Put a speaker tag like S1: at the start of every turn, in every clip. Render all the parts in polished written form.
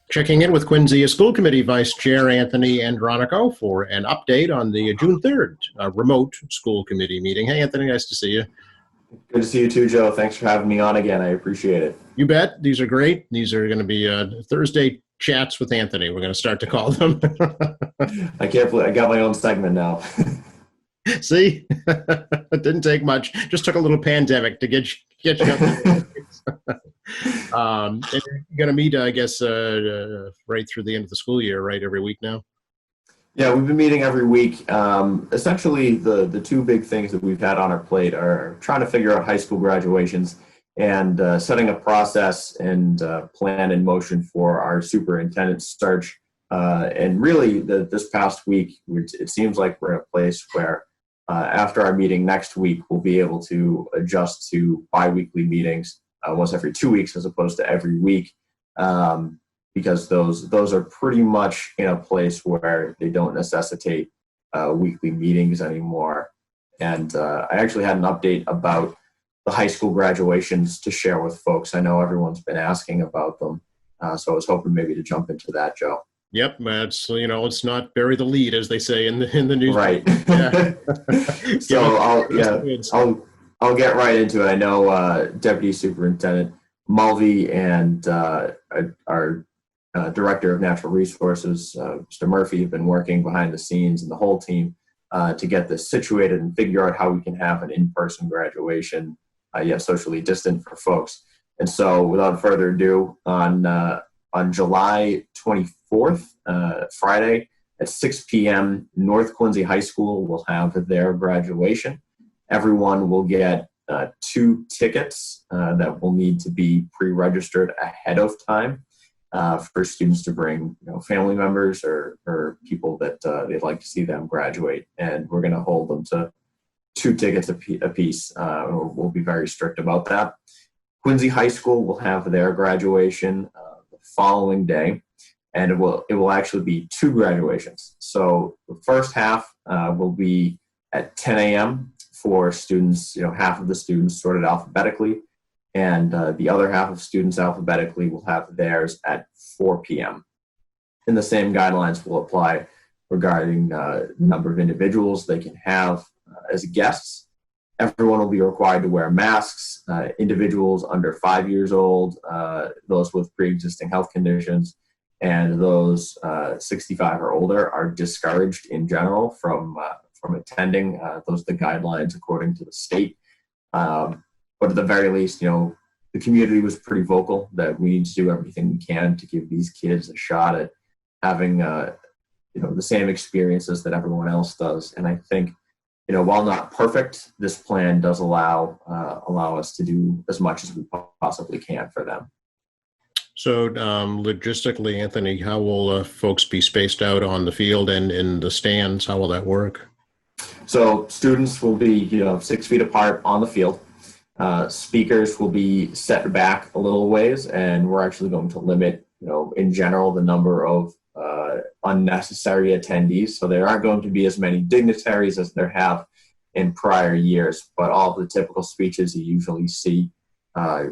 S1: Checking in with Quincy School Committee Vice Chair Anthony Andronico for an update on the June 3rd remote school committee meeting. Hey, Anthony, nice to see you.
S2: Good to see you too, Joe. Thanks for having me on again. I appreciate it.
S1: You bet. These are great. These are going to be Thursday chats with Anthony. We're going to start to call them.
S2: I can't believe I got my own segment now.
S1: See, it didn't take much. Just took a little pandemic to get you up. And you're going to meet, I guess, right through the end of the school year, right? Every week now?
S2: Yeah, we've been meeting every week. Essentially, the two big things that we've had on our plate are trying to figure out high school graduations and setting a process and plan in motion for our superintendent search. And really, this past week, it seems like we're in a place where after our meeting next week, we'll be able to adjust to bi-weekly meetings once every 2 weeks as opposed to every week, because those are pretty much in a place where they don't necessitate weekly meetings anymore. And I actually had an update about the high school graduations to share with folks. I know everyone's been asking about them, so I was hoping maybe to jump into that, Joe.
S1: Yep, it's let's not bury the lead, as they say in the news.
S2: Right.
S1: Yeah.
S2: So I'll get right into it. I know Deputy Superintendent Mulvey and our Director of Natural Resources, Mr. Murphy, have been working behind the scenes, and the whole team to get this situated and figure out how we can have an in-person graduation, yet socially distant for folks. And so, without further ado, on July 24th, Friday at 6 p.m., North Quincy High School will have their graduation. Everyone will get 2 tickets that will need to be pre-registered ahead of time for students to bring family members or people that they'd like to see them graduate. And we're going to hold them to 2 tickets apiece. We'll be very strict about that. Quincy High School will have their graduation the following day, and it will actually be 2 graduations. So the first half will be at 10 a.m. for students, half of the students sorted alphabetically, and the other half of students alphabetically will have theirs at 4 p.m. And the same guidelines will apply regarding the number of individuals they can have as guests. Everyone will be required to wear masks. Individuals under 5 years old, those with pre-existing health conditions, and those 65 or older are discouraged in general from attending. Those are the guidelines according to the state. But at the very least, the community was pretty vocal that we need to do everything we can to give these kids a shot at having the same experiences that everyone else does. And I think, while not perfect, this plan does allow us to do as much as we possibly can for them.
S1: So logistically, Anthony, how will folks be spaced out on the field and in the stands? How will that work?
S2: So students will be 6 feet apart on the field. Speakers will be set back a little ways, and we're actually going to limit, in general, the number of unnecessary attendees. So there aren't going to be as many dignitaries as there have in prior years, but all the typical speeches you usually see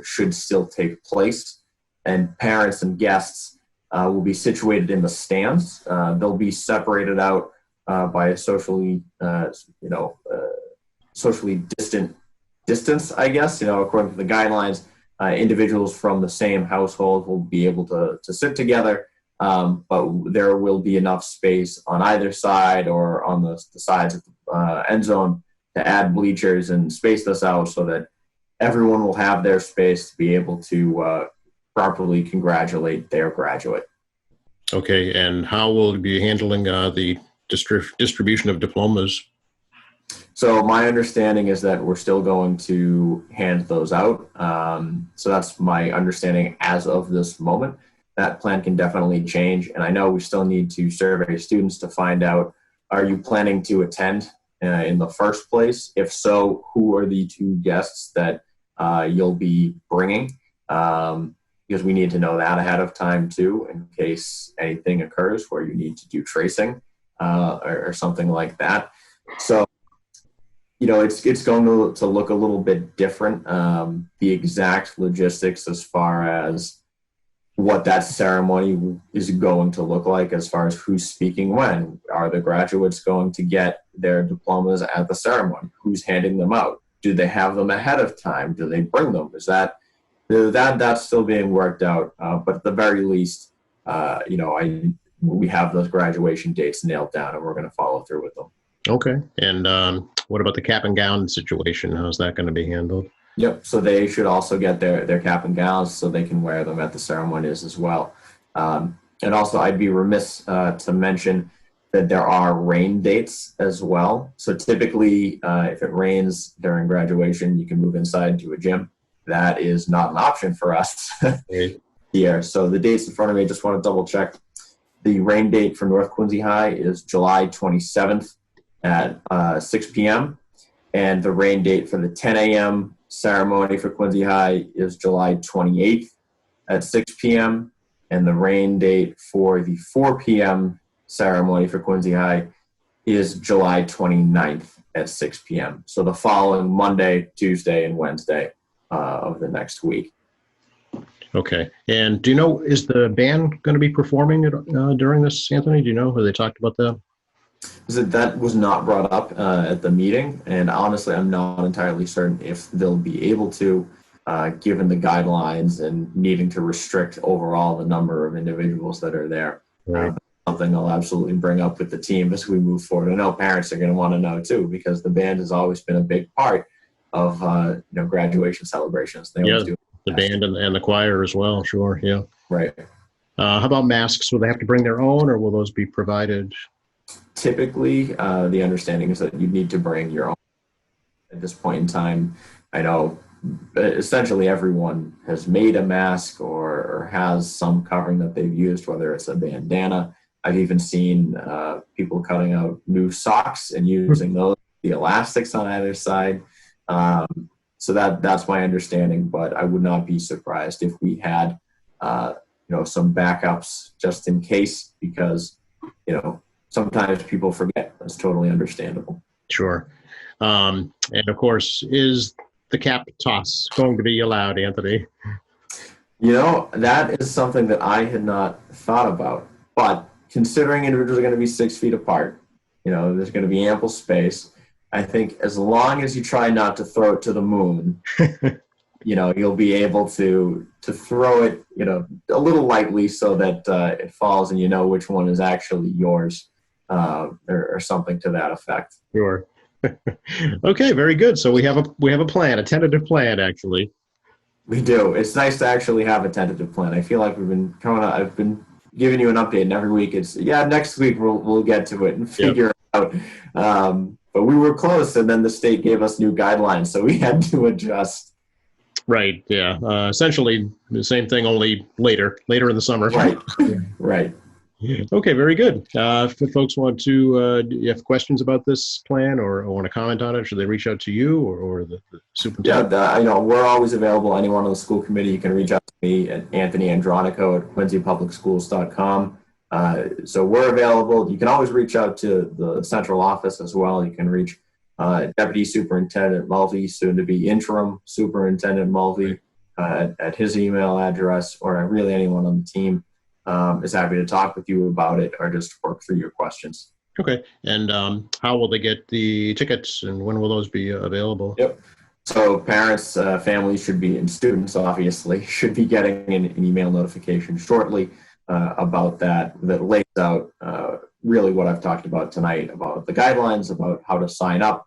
S2: should still take place. And parents and guests will be situated in the stands. They'll be separated out by a socially distant distance, I guess. According to the guidelines, individuals from the same household will be able to sit together, but there will be enough space on either side or on the sides of the end zone to add bleachers and space this out so that everyone will have their space to be able to properly congratulate their graduate.
S1: Okay, and how will you be handling the distribution of diplomas?
S2: So my understanding is that we're still going to hand those out. So that's my understanding as of this moment. That plan can definitely change. And I know we still need to survey students to find out, are you planning to attend in the first place? If so, who are the 2 guests that you'll be bringing? Because we need to know that ahead of time too, in case anything occurs where you need to do tracing or something like that. So, it's going to look a little bit different. The exact logistics as far as what that ceremony is going to look like as far as who's speaking when. Are the graduates going to get their diplomas at the ceremony? Who's handing them out? Do they have them ahead of time? Do they bring them? Is that's still being worked out? But at the very least, we have those graduation dates nailed down, and we're going to follow through with them.
S1: Okay. And what about the cap and gown situation? How's that going to be handled?
S2: Yep. So they should also get their cap and gowns so they can wear them at the ceremonies as well. And also, I'd be remiss to mention that there are rain dates as well. So typically, if it rains during graduation, you can move inside to a gym. That is not an option for us here. So the dates in front of me, just want to double check. The rain date for North Quincy High is July 27th at 6 p.m. And the rain date for the 10 a.m. ceremony for Quincy High is July 28th at 6 p.m. And the rain date for the 4 p.m. ceremony for Quincy High is July 29th at 6 p.m. So the following Monday, Tuesday, and Wednesday of the next week.
S1: Okay. And do you know, is the band going to be performing during this, Anthony? Do you know? Have they talked about that?
S2: That was not brought up at the meeting, and honestly, I'm not entirely certain if they'll be able to, given the guidelines and needing to restrict overall the number of individuals that are there.
S1: Right.
S2: Something I'll absolutely bring up with the team as we move forward. I know parents are going to want to know too, because the band has always been a big part of graduation celebrations. They always do.
S1: The band and the choir as well. Sure. Yeah.
S2: Right.
S1: How about masks? Will they have to bring their own, or will those be provided?
S2: Typically, the understanding is that you need to bring your own. At this point in time, I know essentially everyone has made a mask or has some covering that they've used, whether it's a bandana. I've even seen people cutting out new socks and using those, the elastics on either side. So that's my understanding, but I would not be surprised if we had, some backups just in case, because, sometimes people forget. That's totally understandable.
S1: Sure. And of course, is the cap toss going to be allowed, Anthony?
S2: That is something that I had not thought about, but considering individuals are going to be 6 feet apart, there's going to be ample space. I think as long as you try not to throw it to the moon, you'll be able to throw it, a little lightly so that it falls and you know which one is actually yours, or something to that effect.
S1: Sure. Okay, very good. So we have a plan, a tentative plan, actually.
S2: We do. It's nice to actually have a tentative plan. I feel like I've been giving you an update, and every week it's next week we'll get to it and figure it out. But we were close, and then the state gave us new guidelines, so we had to adjust.
S1: Right. Yeah. Essentially the same thing, only later in the summer.
S2: Right. Right.
S1: Okay. Very good. If folks want to, you have questions about this plan or want to comment on it, should they reach out to you or the superintendent?
S2: Yeah. We're always available. Anyone on the school committee, you can reach out to me at Anthony Andronico at QuincyPublicSchools.com. So we're available. You can always reach out to the central office as well. You can reach Deputy Superintendent Mulvey, soon to be interim Superintendent Mulvey, at his email address, or really anyone on the team is happy to talk with you about it or just work through your questions.
S1: Okay. And how will they get the tickets, and when will those be available?
S2: Yep. So parents, families and students obviously should be getting an email notification shortly about that lays out really what I've talked about tonight, about the guidelines, about how to sign up,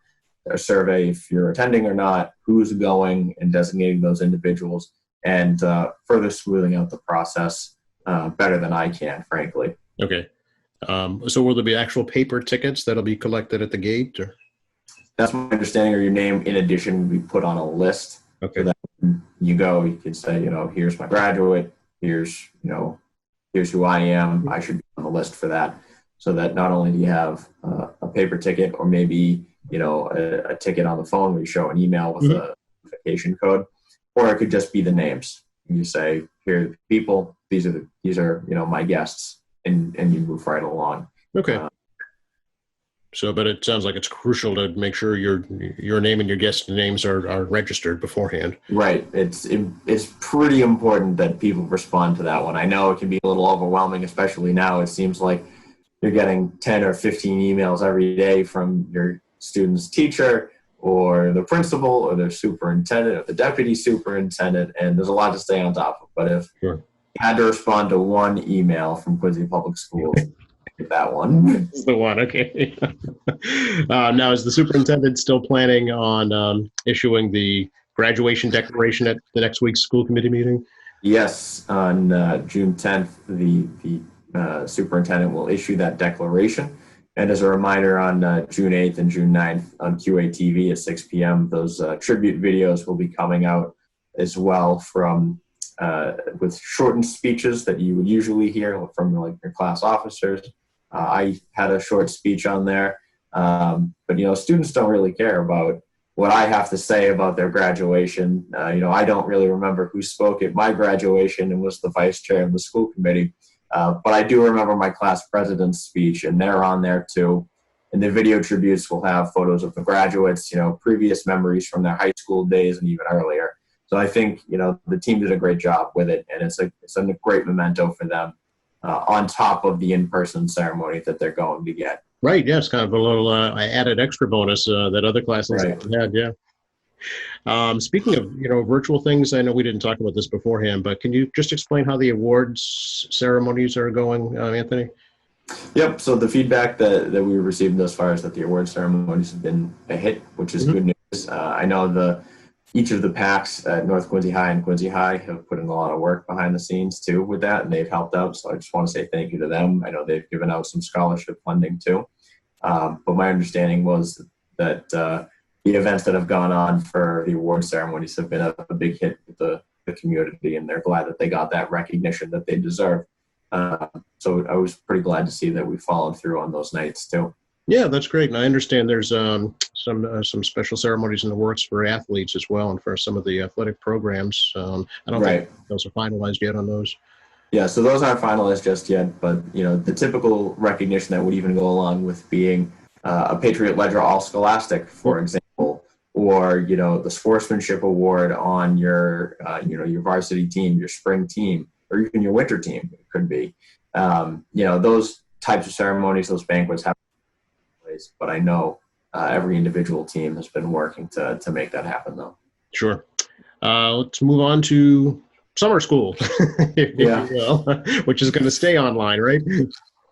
S2: a survey if you're attending or not, who's going, and designating those individuals, and further smoothing out the process better than I can, frankly.
S1: Okay. So will there be actual paper tickets that'll be collected at the gate? Or?
S2: That's my understanding, or your name in addition will be put on a list.
S1: Okay.
S2: So that when you go, you can say, here's my graduate, here's who I am. I should be on the list for that, so that not only do you have a paper ticket, or maybe a ticket on the phone where you show an email with a notification code, or it could just be the names. You say, here are the people, these are my guests, and you move right along.
S1: Okay. So, but it sounds like it's crucial to make sure your name and your guest names are registered beforehand.
S2: Right. It's pretty important that people respond to that one. I know it can be a little overwhelming, especially now. It seems like you're getting 10 or 15 emails every day from your student's teacher or the principal or their superintendent or the deputy superintendent, and there's a lot to stay on top of. But if
S1: Sure.
S2: you had to respond to one email from Quincy Public Schools, that one.
S1: This is the one, okay. Now, is the superintendent still planning on issuing the graduation declaration at the next week's school committee meeting?
S2: Yes, on June 10th, the superintendent will issue that declaration. And as a reminder, on June 8th and June 9th on QATV at 6 p.m., those tribute videos will be coming out as well from with shortened speeches that you would usually hear from like your class officers. I had a short speech on there, but students don't really care about what I have to say about their graduation. I don't really remember who spoke at my graduation and was the vice chair of the school committee, but I do remember my class president's speech, and they're on there too. And the video tributes will have photos of the graduates, previous memories from their high school days and even earlier. So I think the team did a great job with it, and it's a great memento for them. On top of the in-person ceremony that they're going to get.
S1: Right, yes, kind of a little added extra bonus that other classes
S2: Right.
S1: haven't had, yeah. Speaking of, virtual things, I know we didn't talk about this beforehand, but can you just explain how the awards ceremonies are going, Anthony?
S2: Yep, so the feedback that we received thus far is that the award ceremonies have been a hit, which is good news. I know each of the PACs at North Quincy High and Quincy High have put in a lot of work behind the scenes too with that, and they've helped out. So I just want to say thank you to them. I know they've given out some scholarship funding too. But my understanding was that the events that have gone on for the award ceremonies have been a big hit with the community, and they're glad that they got that recognition that they deserve. So I was pretty glad to see that we followed through on those nights too.
S1: Yeah, that's great. And I understand there's some special ceremonies in the works for athletes as well, and for some of the athletic programs. I don't think those are finalized yet on those.
S2: Yeah, so those aren't finalized just yet, but the typical recognition that would even go along with being a Patriot Ledger All-Scholastic, for example, or the Sportsmanship Award on your your varsity team, your spring team, or even your winter team. It could be those types of ceremonies, those banquets have. But I know every individual team has been working to make that happen, though.
S1: Sure. Let's move on to summer school, if you will, which is going to stay online, right?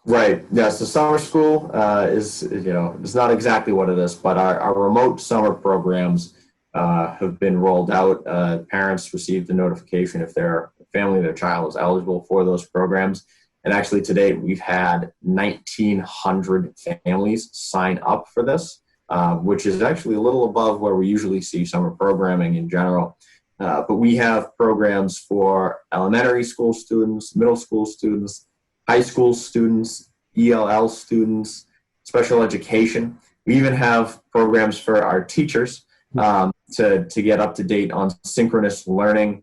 S2: Right. Yeah. So summer school is it's not exactly what it is, but our remote summer programs have been rolled out. Parents received a notification if their family, their child is eligible for those programs. And actually, to date, we've had 1,900 families sign up for this, which is actually a little above where we usually see summer programming in general. But we have programs for elementary school students, middle school students, high school students, ELL students, special education. We even have programs for our teachers to get up to date on synchronous learning.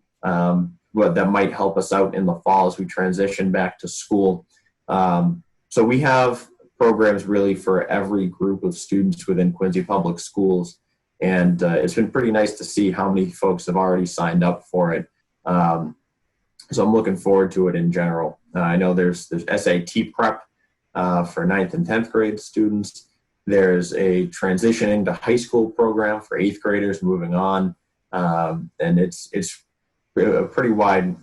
S2: That might help us out in the fall as we transition back to school. So we have programs really for every group of students within Quincy Public Schools. And it's been pretty nice to see how many folks have already signed up for it. So I'm looking forward to it in general. I know there's SAT prep for 9th and 10th grade students. There's a transitioning to high school program for 8th graders moving on. And it's a pretty wide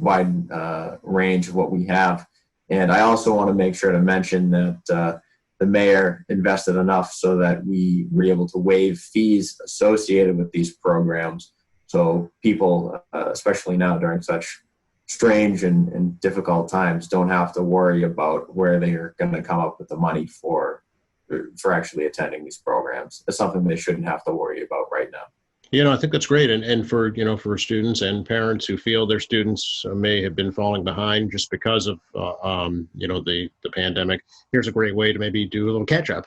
S2: range of what we have. And I also want to make sure to mention that the mayor invested enough so that we were able to waive fees associated with these programs. So people, especially now during such strange and difficult times, don't have to worry about where they are going to come up with the money for actually attending these programs. It's something they shouldn't have to worry about right now.
S1: I think that's great. And for students and parents who feel their students may have been falling behind just because of, the pandemic, here's a great way to maybe do a little catch up.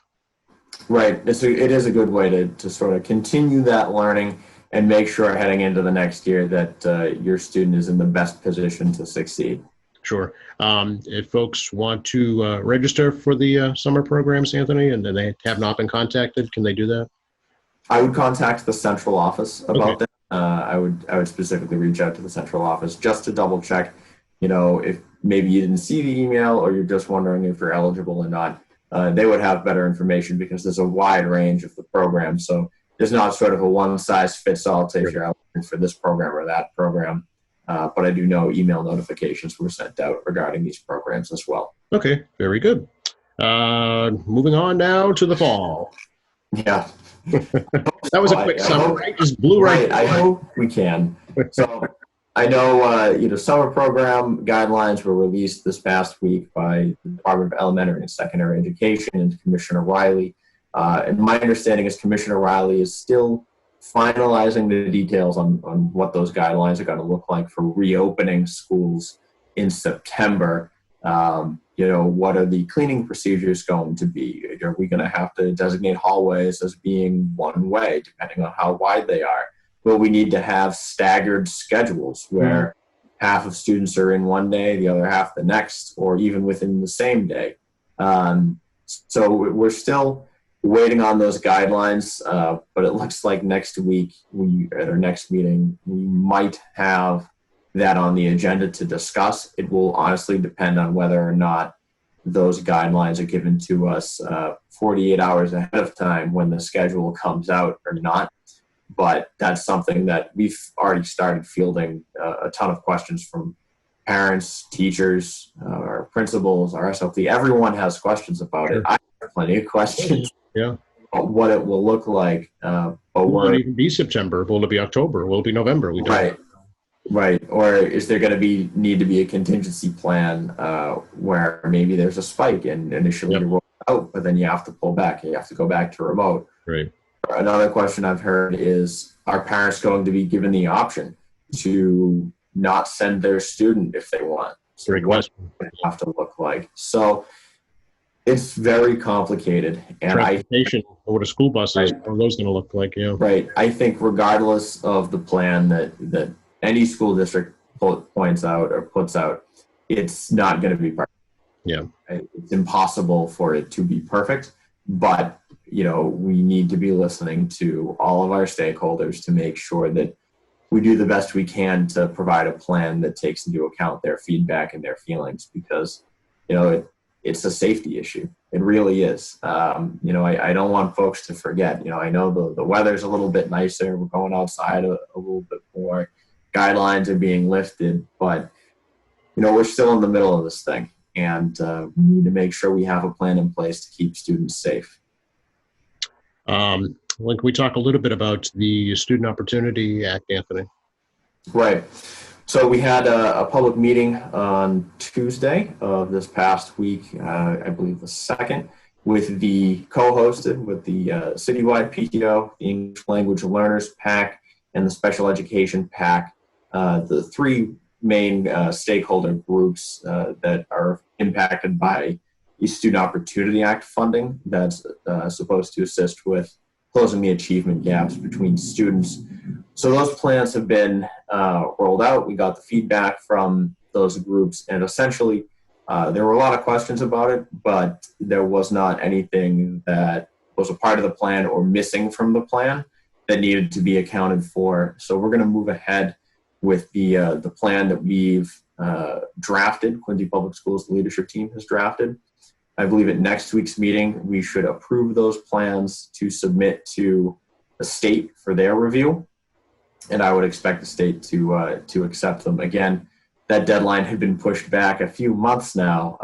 S2: Right. It is a good way to sort of continue that learning and make sure heading into the next year that your student is in the best position to succeed.
S1: Sure. If folks want to register for the summer programs, Anthony, and they have not been contacted, can they do that?
S2: I would contact the central office about
S1: Okay.
S2: that. I would specifically reach out to the central office just to double check, if maybe you didn't see the email or you're just wondering if you're eligible or not. They would have better information because there's a wide range of the programs. So there's not sort of a one size fits all to if you're out for this program or that program. But I do know email notifications were sent out regarding these programs as well.
S1: Okay, very good. Moving on now to the fall.
S2: Yeah.
S1: That was a quick summer, right? Just blew right.
S2: I hope we can. So I know, summer program guidelines were released this past week by the Department of Elementary and Secondary Education and Commissioner Riley. And my understanding is Commissioner Riley is still finalizing the details on what those guidelines are going to look like for reopening schools in September. What are the cleaning procedures going to be? Are we going to have to designate hallways as being one way, depending on how wide they are? Will we need to have staggered schedules where half of students are in one day, the other half the next, or even within the same day? So we're still waiting on those guidelines, but it looks like next week, at our next meeting, we might have that on the agenda to discuss. It will honestly depend on whether or not those guidelines are given to us 48 hours ahead of time when the schedule comes out or not. But that's something that we've already started fielding a ton of questions from parents, teachers, our principals, our SLT. Everyone has questions about it. I have plenty of questions about what it will look like. But
S1: will it even be September? Will it be October? Will it be November? We don't know.
S2: Right. Or is there going to need to be a contingency plan where maybe there's a spike and initially you roll out, but then you have to pull back and you have to go back to remote.
S1: Right.
S2: Another question I've heard is, are parents going to be given the option to not send their student if they want? So
S1: Great question.
S2: What does it have to look like? So it's very complicated. And
S1: transportation, what a school bus is, what are those going to look like? Yeah.
S2: Right. I think regardless of the plan that any school district points out or puts out, it's not going to be perfect.
S1: Yeah.
S2: It's impossible for it to be perfect, but we need to be listening to all of our stakeholders to make sure that we do the best we can to provide a plan that takes into account their feedback and their feelings, because it's a safety issue. It really is. I don't want folks to forget. I know the weather's a little bit nicer. We're going outside a little bit more. Guidelines are being lifted, but we're still in the middle of this thing, and we need to make sure we have a plan in place to keep students safe.
S1: Can we talk a little bit about the Student Opportunity Act, Anthony?
S2: Right. So we had a public meeting on Tuesday of this past week, I believe the 2nd, with the co-hosted with the citywide PTO, the English Language Learners PAC, and the Special Education PAC, the three main stakeholder groups that are impacted by the Student Opportunity Act funding that's supposed to assist with closing the achievement gaps between students. So those plans have been rolled out. We got the feedback from those groups, and essentially there were a lot of questions about it, but there was not anything that was a part of the plan or missing from the plan that needed to be accounted for. So we're going to move ahead with the plan that we've drafted. Quincy Public Schools leadership team has drafted. I believe at next week's meeting, we should approve those plans to submit to the state for their review. And I would expect the state to accept them. Again, that deadline had been pushed back a few months now.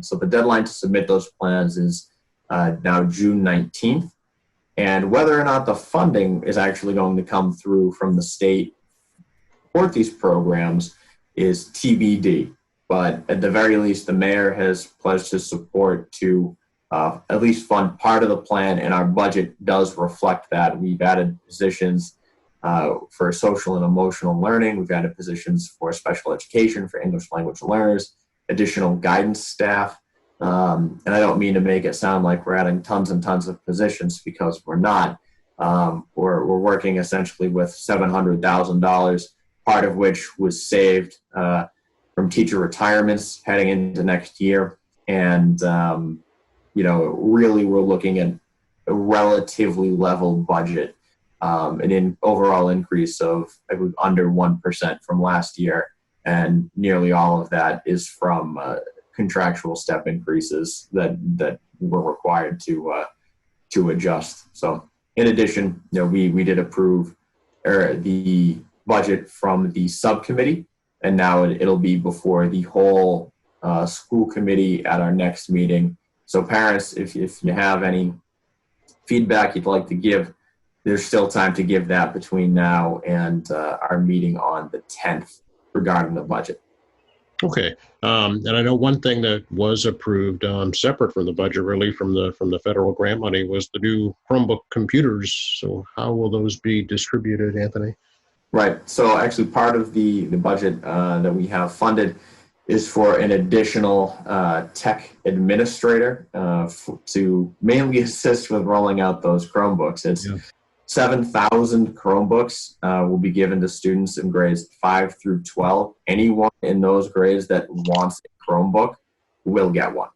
S2: So the deadline to submit those plans is now June 19th. And whether or not the funding is actually going to come through from the state for these programs is TBD. But at the very least, the mayor has pledged his support to at least fund part of the plan, and our budget does reflect that. We've added positions for social and emotional learning. We've added positions for special education, for English language learners, additional guidance staff. And I don't mean to make it sound like we're adding tons and tons of positions, because we're not. We're working essentially with $700,000, part of which was saved from teacher retirements heading into next year. And, really we're looking at a relatively level budget, an overall increase of, I believe, under 1% from last year. And nearly all of that is from contractual step increases that were required to adjust. So in addition, we did approve the budget from the subcommittee, and now it'll be before the whole school committee at our next meeting. So parents, if you have any feedback you'd like to give, there's still time to give that between now and our meeting on the 10th regarding the budget.
S1: Okay. And I know one thing that was approved separate from the budget, really from the federal grant money, was the new Chromebook computers. So how will those be distributed, Anthony?
S2: Right. So actually part of the budget that we have funded is for an additional tech administrator to mainly assist with rolling out those Chromebooks. It's 7,000 Chromebooks will be given to students in grades 5 through 12. Anyone in those grades that wants a Chromebook will get one.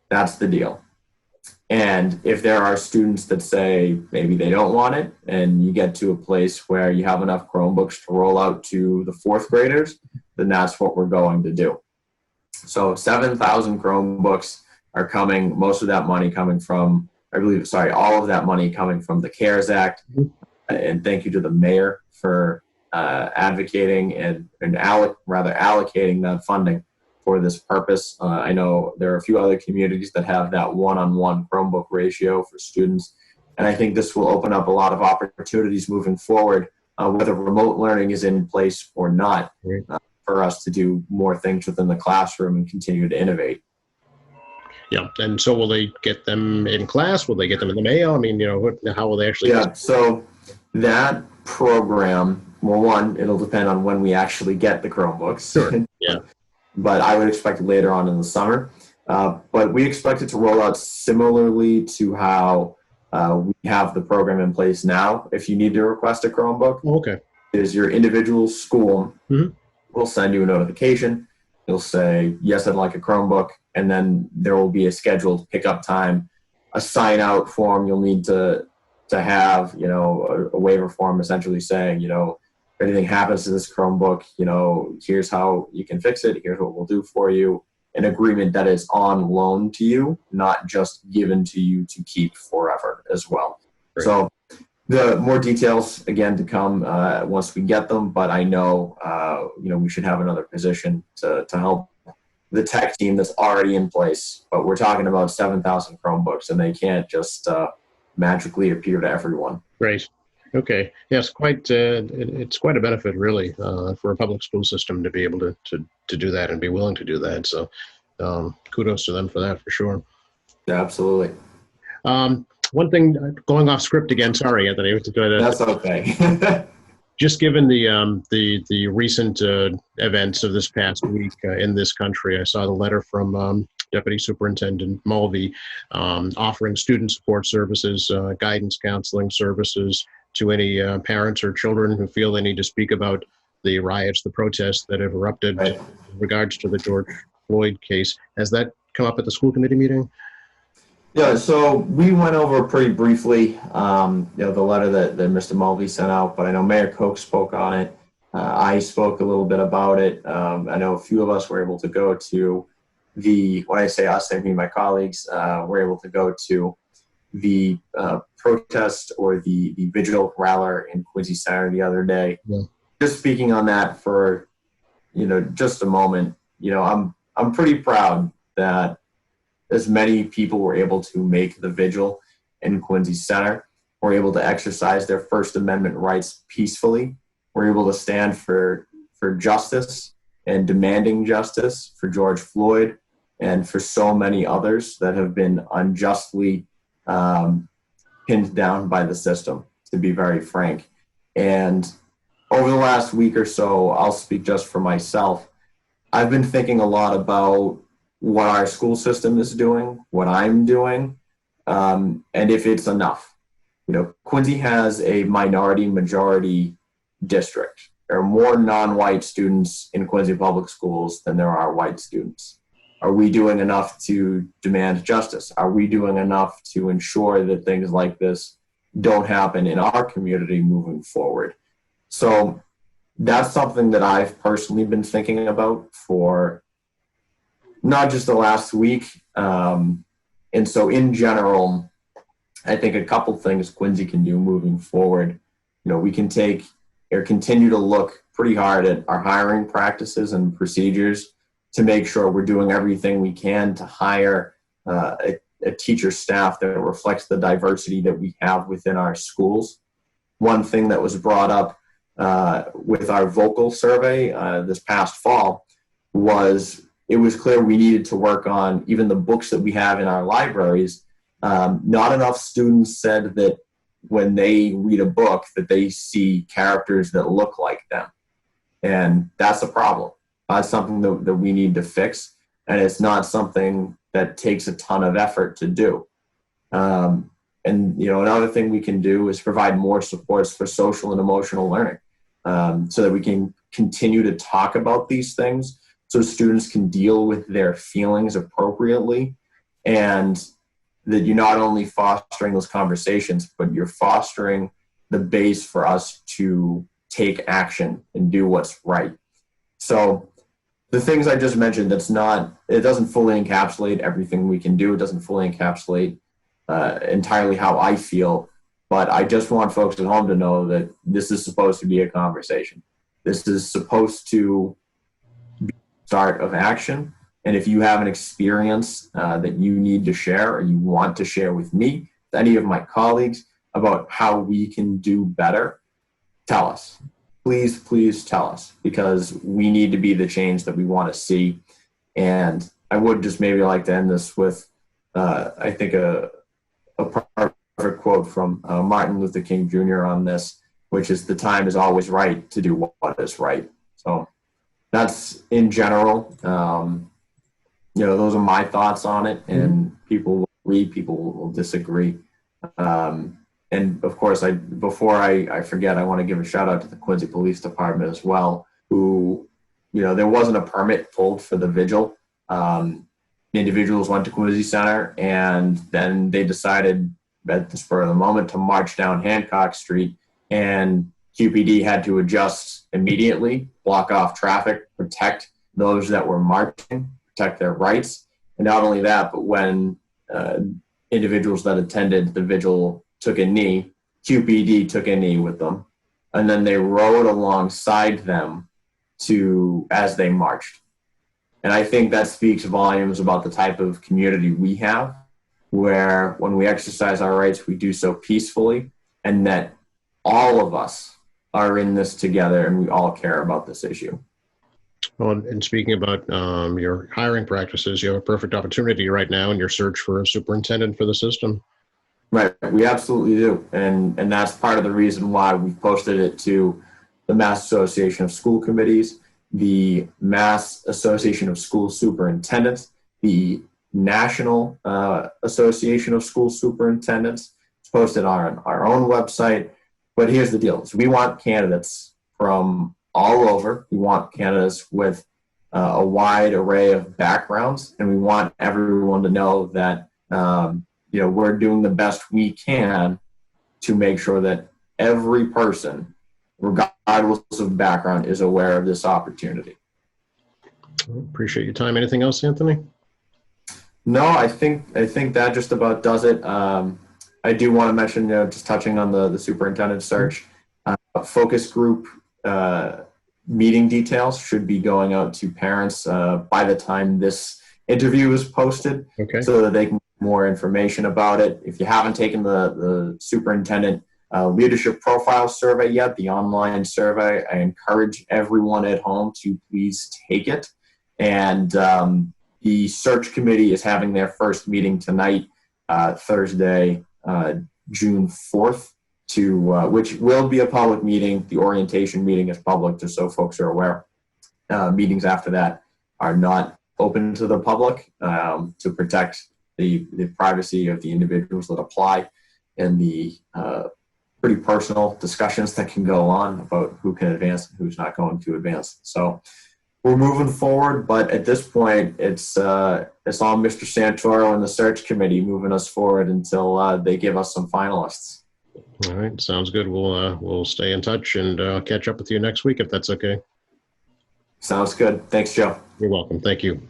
S2: That's the deal. And if there are students that say maybe they don't want it, and you get to a place where you have enough Chromebooks to roll out to the fourth graders, then that's what we're going to do. So 7,000 Chromebooks are coming, most of that money coming from, all of that money coming from the CARES Act. And thank you to the mayor for advocating and allocating that funding for this purpose. I know there are a few other communities that have that one-on-one Chromebook ratio for students. And I think this will open up a lot of opportunities moving forward, whether remote learning is in place or not, for us to do more things within the classroom and continue to innovate.
S1: Yeah. And so will they get them in class? Will they get them in the mail? I mean, how will they actually?
S2: Yeah. So that program, well, one, it'll depend on when we actually get the Chromebooks.
S1: Sure. Yeah.
S2: But I would expect later on in the summer. But we expect it to roll out similarly to how we have the program in place now. If you need to request a Chromebook,
S1: okay,
S2: is your individual school will send you a notification. You'll say, yes, I'd like a Chromebook. And then there will be a scheduled pickup time, a sign out form you'll need to have, a waiver form essentially saying, if anything happens to this Chromebook, here's how you can fix it. Here's what we'll do for you. An agreement that is on loan to you, not just given to you to keep forever as well. Great. So the more details, again, to come once we get them. But I know, we should have another position to help the tech team that's already in place. But we're talking about 7,000 Chromebooks, and they can't just magically appear to everyone.
S1: Great. Okay. Yes, it's quite a benefit, really, for a public school system to be able to do that and be willing to do that. So kudos to them for that, for sure.
S2: Yeah, absolutely.
S1: One thing, going off script again, sorry, Anthony.
S2: That's okay.
S1: Just given the recent events of this past week in this country, I saw the letter from Deputy Superintendent Mulvey offering student support services, guidance counseling services to any parents or children who feel they need to speak about the riots, the protests that have erupted in regards to the George Floyd case. Has that come up at the school committee meeting?
S2: Yeah, so we went over pretty briefly, the letter that Mr. Mulvey sent out, but I know Mayor Koch spoke on it. I spoke a little bit about it. I know a few of us were able to go to when I say us, I mean my colleagues, were able to go to the protest or the vigil rally in Quincy Center the other day. Yeah. Just speaking on that for, just a moment, I'm pretty proud that as many people were able to make the vigil in Quincy Center, were able to exercise their First Amendment rights peacefully, were able to stand for justice and demanding justice for George Floyd and for so many others that have been unjustly pinned down by the system, to be very frank. And over the last week or so, I'll speak just for myself, I've been thinking a lot about what our school system is doing, what I'm doing, and if it's enough. Quincy has a minority-majority district. there are more non-white students in Quincy Public Schools than there are white students. Are we doing enough to demand justice? Are we doing enough to ensure that things like this don't happen in our community moving forward? So that's something that I've personally been thinking about for not just the last week. And so in general, I think a couple things Quincy can do moving forward. We can take or continue to look pretty hard at our hiring practices and procedures to make sure we're doing everything we can to hire a teacher staff that reflects the diversity that we have within our schools. One thing that was brought up with our vocal survey this past fall was it was clear we needed to work on even the books that we have in our libraries. Not enough students said that when they read a book that they see characters that look like them. And that's a problem. That's something that we need to fix. And it's not something that takes a ton of effort to do. And another thing we can do is provide more supports for social and emotional learning so that we can continue to talk about these things so students can deal with their feelings appropriately, and that you're not only fostering those conversations, but you're fostering the base for us to take action and do what's right. So the things I just mentioned, it doesn't fully encapsulate everything we can do. It doesn't fully encapsulate entirely how I feel, but I just want folks at home to know that this is supposed to be a conversation. This is supposed to be the start of action. And if you have an experience that you need to share or you want to share with me, with any of my colleagues, about how we can do better, tell us. Please, please tell us, because we need to be the change that we want to see. And I would just maybe like to end this with, I think, a perfect quote from Martin Luther King Jr. on this, which is, "The time is always right to do what is right." So that's in general. Those are my thoughts on it, and people will agree, people will disagree. And of course, before I forget, I want to give a shout out to the Quincy Police Department as well, who, there wasn't a permit pulled for the vigil. Individuals went to Quincy Center, and then they decided at the spur of the moment to march down Hancock Street, and QPD had to adjust immediately, block off traffic, protect those that were marching, protect their rights. And not only that, but when individuals that attended the vigil took a knee, QPD took a knee with them, and then they rode alongside them as they marched. And I think that speaks volumes about the type of community we have, where when we exercise our rights, we do so peacefully, and that all of us are in this together and we all care about this issue.
S1: Well, and speaking about your hiring practices, you have a perfect opportunity right now in your search for a superintendent for the system.
S2: Right, we absolutely do. And that's part of the reason why we've posted it to the Mass Association of School Committees, the Mass Association of School Superintendents, the National Association of School Superintendents. It's posted on our own website. But here's the deal. So we want candidates from all over. We want candidates with a wide array of backgrounds, and we want everyone to know that we're doing the best we can to make sure that every person, regardless of background, is aware of this opportunity.
S1: Appreciate your time. Anything else, Anthony?
S2: No, I think that just about does it. I do want to mention, just touching on the superintendent search, focus group meeting details should be going out to parents by the time this interview is posted, so that they can get more information about it. If you haven't taken the superintendent leadership profile survey yet, the online survey, I encourage everyone at home to please take it. And the search committee is having their first meeting tonight, Thursday, June 4th, which will be a public meeting. The orientation meeting is public, just so folks are aware. Meetings after that are not open to the public to protect the privacy of the individuals that apply and the pretty personal discussions that can go on about who can advance and who's not going to advance. So we're moving forward, but at this point, it's all Mr. Santoro and the search committee moving us forward until they give us some finalists.
S1: All right, sounds good. We'll stay in touch and catch up with you next week if that's okay.
S2: Sounds good. Thanks, Joe.
S1: You're welcome. Thank you.